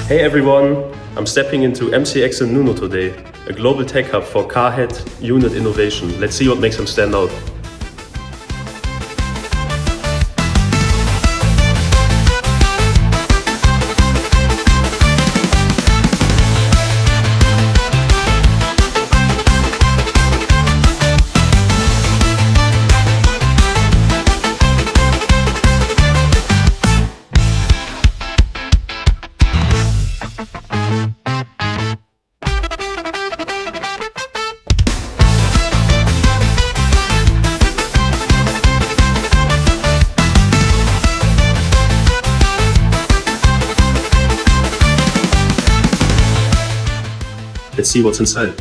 Hey everyone, I'm stepping into MCX and Nuno today, a global tech hub for car head unit innovation. Let's see what makes them stand out. Let's see what's inside.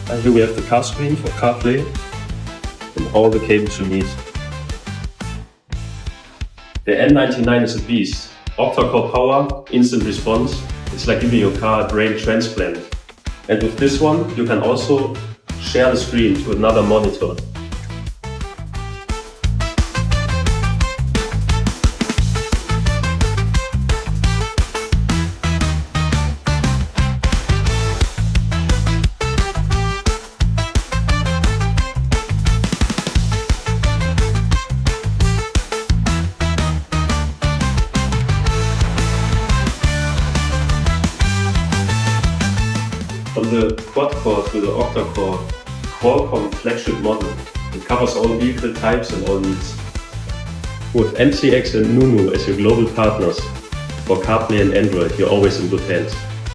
And here we have the car screen for CarPlay and all the cables you need. The N99 is a beast. Octa-core power, instant response. It's like giving your car a brain transplant. And with this one, you can also share the screen to another monitor. From the quad-core to the octa-core Qualcomm flagship model, it covers all vehicle types and all needs. With MCX and Nuno as your global partners for CarPlay and Android, you're always in good hands.